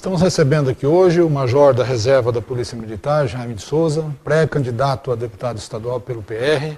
Estamos recebendo aqui hoje o Major da Reserva da Polícia Militar, Jaime de Souza, pré-candidato a deputado estadual pelo PR.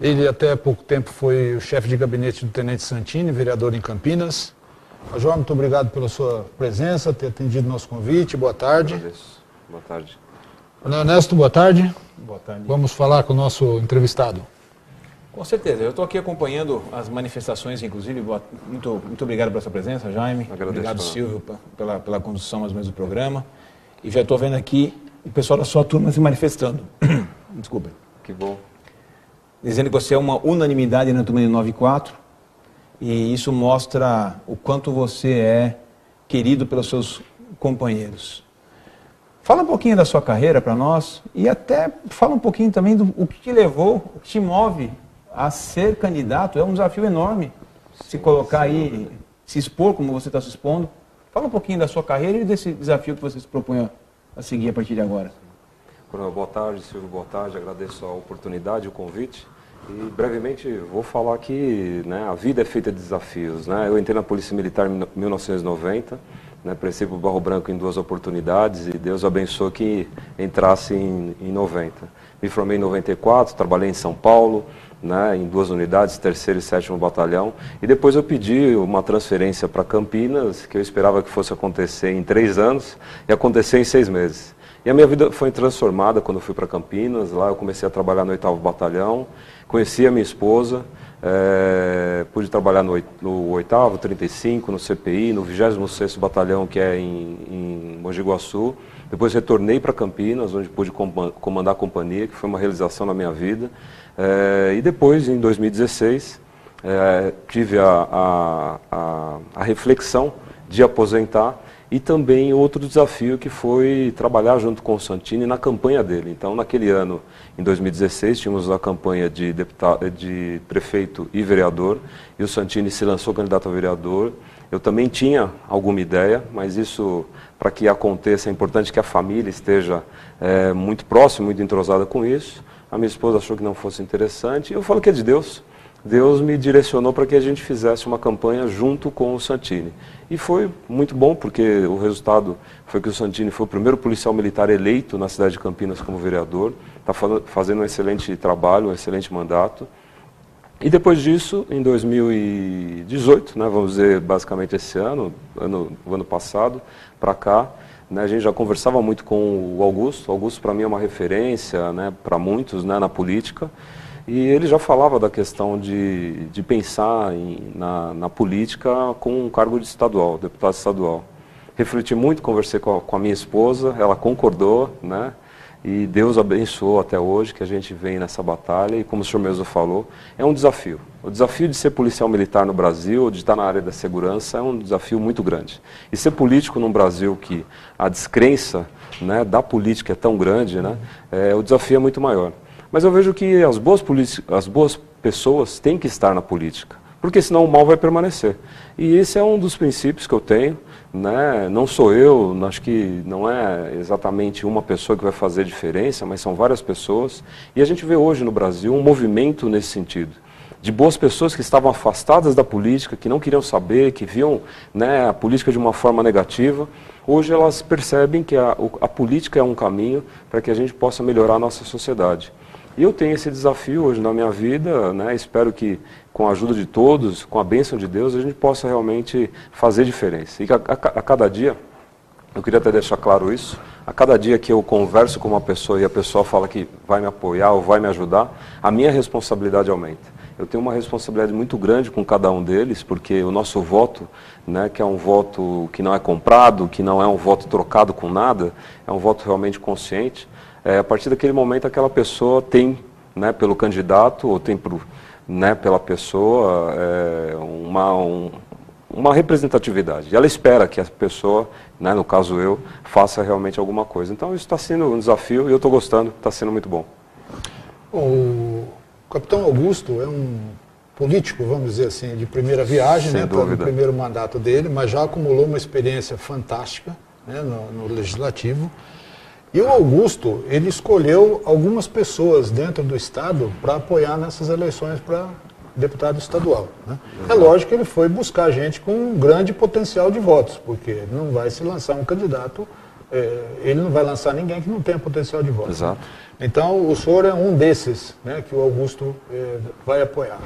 Ele até há pouco tempo foi o chefe de gabinete do Tenente Santini, vereador em Campinas. Major, muito obrigado pela sua presença, ter atendido nosso convite. Boa tarde. Agradeço. Boa tarde. Ernesto, boa tarde. Boa tarde. Vamos falar com o nosso entrevistado. Com certeza. Eu estou aqui acompanhando as manifestações, inclusive. Muito obrigado pela sua presença, Jaime. Agradeço. Obrigado, Silvio, pela condução mais ou menos do programa. E já estou vendo aqui o pessoal da sua turma se manifestando. Desculpa. Que bom. Dizendo que você é uma unanimidade na turma de 94. E isso mostra o quanto você é querido pelos seus companheiros. Fala um pouquinho da sua carreira para nós e até fala um pouquinho também do o que te levou, o que te move a ser candidato. É um desafio enorme se colocar aí, se expor como você está se expondo. Fala um pouquinho da sua carreira e desse desafio que você se propõe a seguir a partir de agora. Boa tarde, Silvio, boa tarde. Agradeço a oportunidade, o convite. E brevemente vou falar que, né, a vida é feita de desafios. Né? Eu entrei na Polícia Militar em 1990, né, prestei para o Barro Branco em 2 oportunidades e Deus abençoou que entrasse em 90. Me formei em 94, trabalhei em São Paulo, né, em 2 unidades, 3º e 7º Batalhão. E depois eu pedi uma transferência para Campinas, que eu esperava que fosse acontecer em 3 anos, e aconteceu em 6 meses. E a minha vida foi transformada quando eu fui para Campinas. Lá eu comecei a trabalhar no 8º Batalhão, conheci a minha esposa, pude trabalhar no 8º, 35, no CPI, no 26º Batalhão, que é em Mogi Guaçu. Depois retornei para Campinas, onde pude comandar a companhia, que foi uma realização na minha vida. E depois, em 2016, tive a reflexão de aposentar. E também outro desafio que foi trabalhar junto com o Santini na campanha dele. Então, naquele ano, em 2016, tínhamos a campanha de prefeito e vereador, e o Santini se lançou candidato a vereador. Eu também tinha alguma ideia, mas isso, para que aconteça, é importante que a família esteja muito próxima, muito entrosada com isso. A minha esposa achou que não fosse interessante, e eu falo que é de Deus. Deus me direcionou para que a gente fizesse uma campanha junto com o Santini. E foi muito bom, porque o resultado foi que o Santini foi o primeiro policial militar eleito na cidade de Campinas como vereador. Está fazendo um excelente trabalho, um excelente mandato. E depois disso, em 2018, né, vamos dizer basicamente esse ano, o ano passado, para cá, né, a gente já conversava muito com o Augusto. O Augusto, para mim, é uma referência, né, para muitos, né, na política. E ele já falava da questão de pensar na política com um cargo de estadual, deputado estadual. Refleti muito, conversei com a minha esposa, ela concordou, né? E Deus abençoou até hoje que a gente vem nessa batalha. E como o senhor mesmo falou, é um desafio. O desafio de ser policial militar no Brasil, de estar na área da segurança, é um desafio muito grande. E ser político num Brasil que a descrença, né, da política é tão grande, né, o desafio é muito maior. Mas eu vejo que as boas pessoas têm que estar na política, porque senão o mal vai permanecer. E esse é um dos princípios que eu tenho, né? Não sou eu, acho que não é exatamente uma pessoa que vai fazer diferença, mas são várias pessoas. E a gente vê hoje no Brasil um movimento nesse sentido, de boas pessoas que estavam afastadas da política, que não queriam saber, que viam, né, a política de uma forma negativa. Hoje elas percebem que a política é um caminho para que a gente possa melhorar a nossa sociedade. E eu tenho esse desafio hoje na minha vida, né? Espero que com a ajuda de todos, com a bênção de Deus, a gente possa realmente fazer diferença. E a cada dia, eu queria até deixar claro isso, a cada dia que eu converso com uma pessoa e a pessoa fala que vai me apoiar ou vai me ajudar, a minha responsabilidade aumenta. Eu tenho uma responsabilidade muito grande com cada um deles, porque o nosso voto, né, que é um voto que não é comprado, que não é um voto trocado com nada, é um voto realmente consciente. A partir daquele momento, aquela pessoa tem, né, pelo candidato ou tem né, pela pessoa uma representatividade. E ela espera que a pessoa, né, no caso eu, faça realmente alguma coisa. Então isso está sendo um desafio e eu estou gostando, está sendo muito bom. O capitão Augusto é um político, vamos dizer assim, de primeira viagem, né, no primeiro mandato dele, mas já acumulou uma experiência fantástica, né, no Legislativo. E o Augusto, ele escolheu algumas pessoas dentro do Estado para apoiar nessas eleições para deputado estadual. Né? É lógico que ele foi buscar gente com um grande potencial de votos, porque não vai se lançar um candidato, ele não vai lançar ninguém que não tenha potencial de votos. Exato. Né? Então, o senhor é um desses, né, que o Augusto vai apoiar.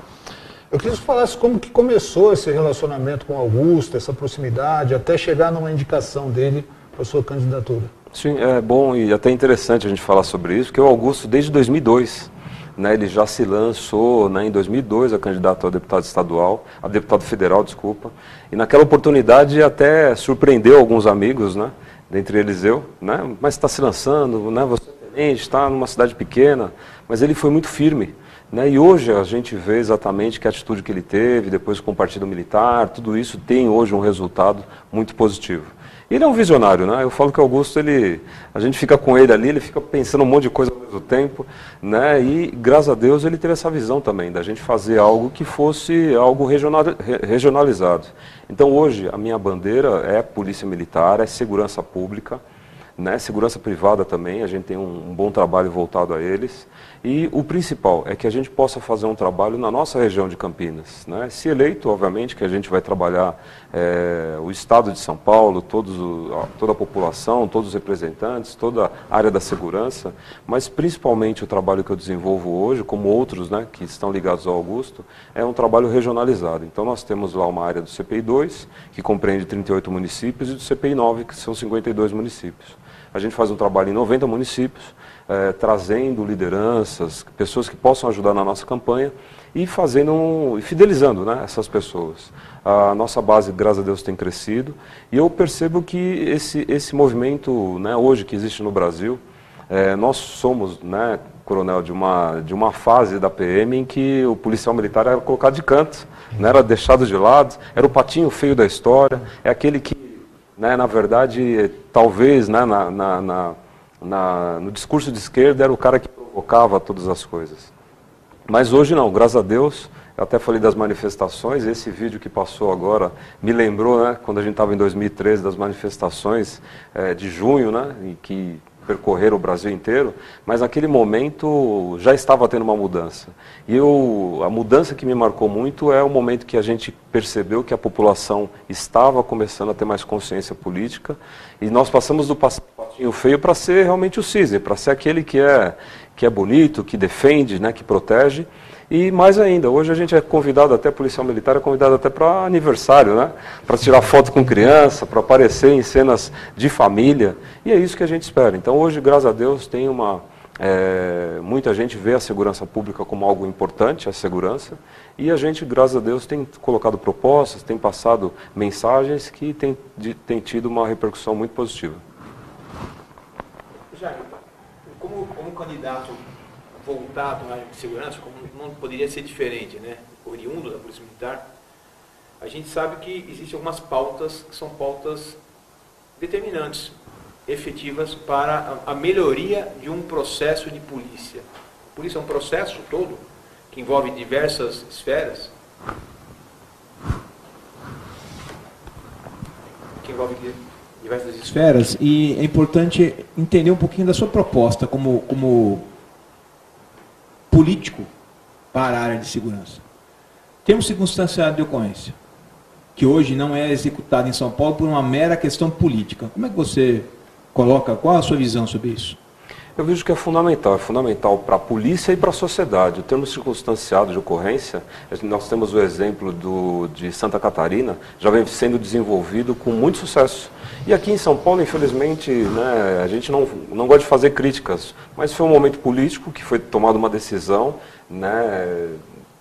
Eu queria que você falasse como que começou esse relacionamento com o Augusto, essa proximidade, até chegar numa indicação dele para a sua candidatura. Sim, é bom e até interessante a gente falar sobre isso, porque o Augusto, desde 2002, né, ele já se lançou, né, em 2002 a candidato a deputado estadual, a deputado federal, desculpa, e naquela oportunidade até surpreendeu alguns amigos, né, dentre eles eu, né, mas está se lançando, né, você é tenente, está numa cidade pequena, mas ele foi muito firme. Né, e hoje a gente vê exatamente que a atitude que ele teve, depois com o Partido Militar, tudo isso tem hoje um resultado muito positivo. Ele é um visionário, né? Eu falo que o Augusto, a gente fica com ele ali, ele fica pensando um monte de coisa ao mesmo tempo, né? E graças a Deus ele teve essa visão também, da gente fazer algo que fosse algo regionalizado. Então hoje a minha bandeira é polícia militar, é segurança pública, né? Segurança privada também, a gente tem um bom trabalho voltado a eles. E o principal é que a gente possa fazer um trabalho na nossa região de Campinas. Né? Se eleito, obviamente, que a gente vai trabalhar o Estado de São Paulo, toda a população, todos os representantes, toda a área da segurança, mas principalmente o trabalho que eu desenvolvo hoje, como outros, né, que estão ligados ao Augusto, é um trabalho regionalizado. Então nós temos lá uma área do CPI-2, que compreende 38 municípios, e do CPI-9, que são 52 municípios. A gente faz um trabalho em 90 municípios, trazendo lideranças, pessoas que possam ajudar na nossa campanha e fidelizando, né, essas pessoas. A nossa base, graças a Deus, tem crescido e eu percebo que esse movimento, né, hoje que existe no Brasil, nós somos, né, coronel, de uma fase da PM em que o policial militar era colocado de canto, né, era deixado de lado, era o patinho feio da história, é aquele que, né, na verdade, talvez, né, no discurso de esquerda era o cara que provocava todas as coisas. Mas hoje não, graças a Deus, eu até falei das manifestações, esse vídeo que passou agora me lembrou, né, quando a gente estava em 2013, das manifestações de junho, né, em que percorreram o Brasil inteiro, mas naquele momento já estava tendo uma mudança. E a mudança que me marcou muito é o momento que a gente percebeu que a população estava começando a ter mais consciência política e nós passamos do patinho feio para ser realmente o cisne, para ser aquele que é bonito, que defende, né, que protege. E mais ainda, hoje a gente é convidado, até policial militar é convidado até para aniversário, né? Para tirar foto com criança, para aparecer em cenas de família, e é isso que a gente espera. Então hoje, graças a Deus, tem muita gente vê a segurança pública como algo importante, a segurança, e a gente, graças a Deus, tem colocado propostas, tem passado mensagens que tem tido uma repercussão muito positiva. Jair, como candidato voltado na área de segurança, como não poderia ser diferente, né? Oriundo da Polícia Militar, a gente sabe que existem algumas pautas que são pautas determinantes, efetivas para a melhoria de um processo de polícia. Por isso é um processo todo que envolve diversas esferas, e é importante entender um pouquinho da sua proposta como político para a área de segurança. Temos circunstanciado de ocorrência, que hoje não é executado em São Paulo por uma mera questão política. Como é que você coloca, qual a sua visão sobre isso? Eu vejo que é fundamental para a polícia e para a sociedade. O termo circunstanciado de ocorrência, nós temos o exemplo de Santa Catarina, já vem sendo desenvolvido com muito sucesso. E aqui em São Paulo, infelizmente, né, a gente não gosta de fazer críticas, mas foi um momento político que foi tomada uma decisão, né,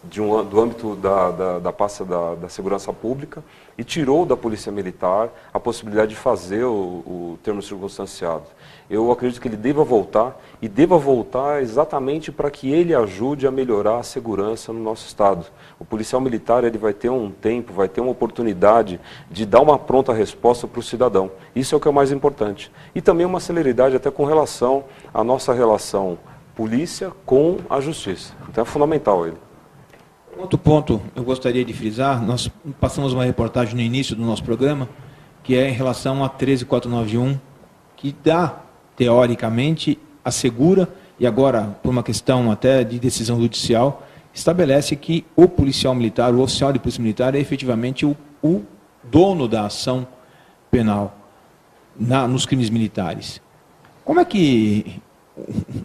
do âmbito da pasta da segurança pública e tirou da Polícia Militar a possibilidade de fazer o termo circunstanciado. Eu acredito que ele deva voltar exatamente para que ele ajude a melhorar a segurança no nosso Estado. O policial militar ele vai ter um tempo, vai ter uma oportunidade de dar uma pronta resposta para o cidadão. Isso é o que é o mais importante. E também uma celeridade até com relação à nossa relação polícia com a justiça. Então é fundamental ele. Outro ponto eu gostaria de frisar, nós passamos uma reportagem no início do nosso programa, que é em relação a 13491, que dá, teoricamente, assegura, e agora, por uma questão até de decisão judicial, estabelece que o policial militar, o oficial de polícia militar, é efetivamente o dono da ação penal nos crimes militares. Como é que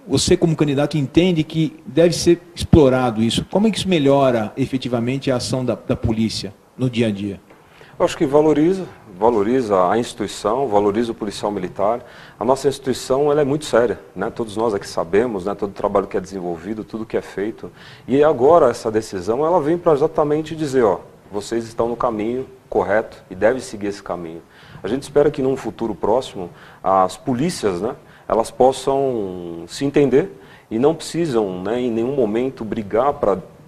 você, como candidato, entende que deve ser explorado isso? Como é que isso melhora efetivamente a ação da polícia no dia a dia? Eu acho que valoriza a instituição, valoriza o policial militar. A nossa instituição ela é muito séria, né? Todos nós aqui sabemos, né? Todo o trabalho que é desenvolvido, tudo que é feito. E agora essa decisão ela vem para exatamente dizer, ó, vocês estão no caminho correto e devem seguir esse caminho. A gente espera que num futuro próximo as polícias, né, elas possam se entender e não precisam, né, em nenhum momento brigar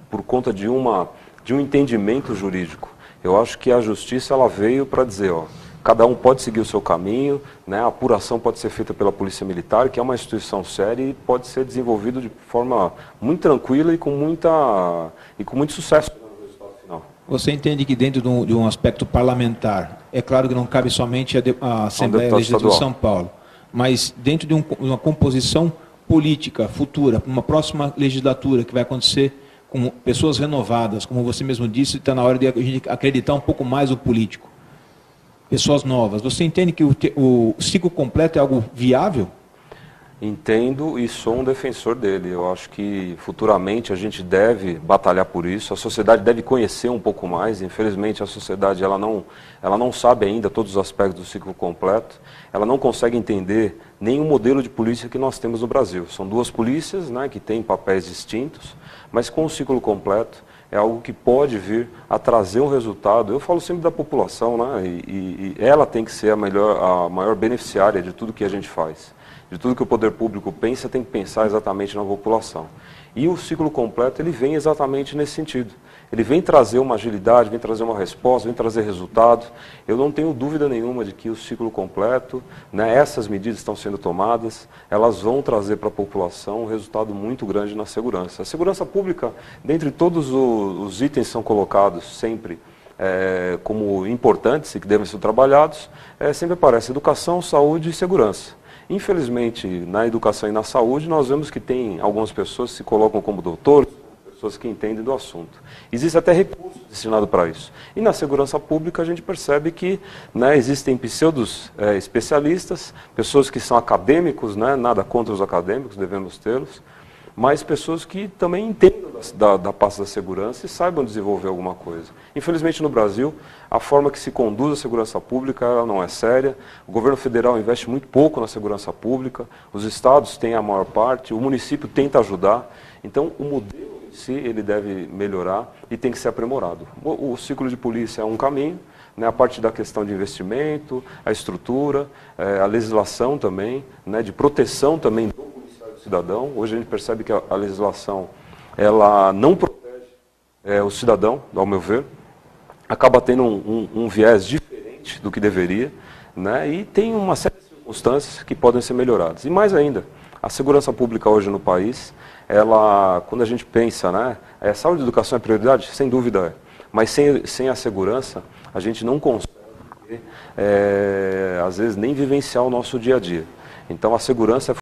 por conta de um entendimento jurídico. Eu acho que a justiça ela veio para dizer, ó, cada um pode seguir o seu caminho, né, a apuração pode ser feita pela Polícia Militar, que é uma instituição séria e pode ser desenvolvido de forma muito tranquila e com muito sucesso no resultado final. Você entende que dentro de um aspecto parlamentar, é claro que não cabe somente a Assembleia Legislativa de São Paulo, mas dentro de uma composição política futura, uma próxima legislatura que vai acontecer com pessoas renovadas, como você mesmo disse, está na hora de a gente acreditar um pouco mais no político. Pessoas novas. Você entende que o ciclo completo é algo viável? Entendo e sou um defensor dele. Eu acho que futuramente a gente deve batalhar por isso. A sociedade deve conhecer um pouco mais. Infelizmente a sociedade ela não sabe ainda todos os aspectos do ciclo completo. Ela não consegue entender nenhum modelo de polícia que nós temos no Brasil. São duas polícias, né, que têm papéis distintos, mas com o ciclo completo é algo que pode vir a trazer um resultado. Eu falo sempre da população, né, e ela tem que ser a maior beneficiária de tudo que a gente faz. De tudo que o poder público pensa, tem que pensar exatamente na população. E o ciclo completo, ele vem exatamente nesse sentido. Ele vem trazer uma agilidade, vem trazer uma resposta, vem trazer resultado. Eu não tenho dúvida nenhuma de que o ciclo completo, né, essas medidas estão sendo tomadas, elas vão trazer para a população um resultado muito grande na segurança. A segurança pública, dentre todos os itens que são colocados sempre como importantes e que devem ser trabalhados, sempre aparece educação, saúde e segurança. Infelizmente, na educação e na saúde, nós vemos que tem algumas pessoas que se colocam como doutores, pessoas que entendem do assunto. Existe até recurso destinado para isso. E na segurança pública a gente percebe que, né, existem pseudos especialistas, pessoas que são acadêmicos, né, nada contra os acadêmicos, devemos tê-los, mas pessoas que também entendam da pasta da segurança e saibam desenvolver alguma coisa. Infelizmente no Brasil, a forma que se conduz a segurança pública ela não é séria, o governo federal investe muito pouco na segurança pública, os estados têm a maior parte, o município tenta ajudar, então o modelo em si ele deve melhorar e tem que ser aprimorado. O ciclo de polícia é um caminho, né, a parte da questão de investimento, a estrutura, a legislação também, né, de proteção também do cidadão. Hoje a gente percebe que a legislação ela não protege o cidadão, ao meu ver, acaba tendo um viés diferente do que deveria, né, e tem uma série de circunstâncias que podem ser melhoradas. E mais ainda, a segurança pública hoje no país, ela, quando a gente pensa, né, saúde e educação é prioridade? Sem dúvida é, mas sem a segurança a gente não consegue, às vezes, nem vivenciar o nosso dia a dia. Então a segurança é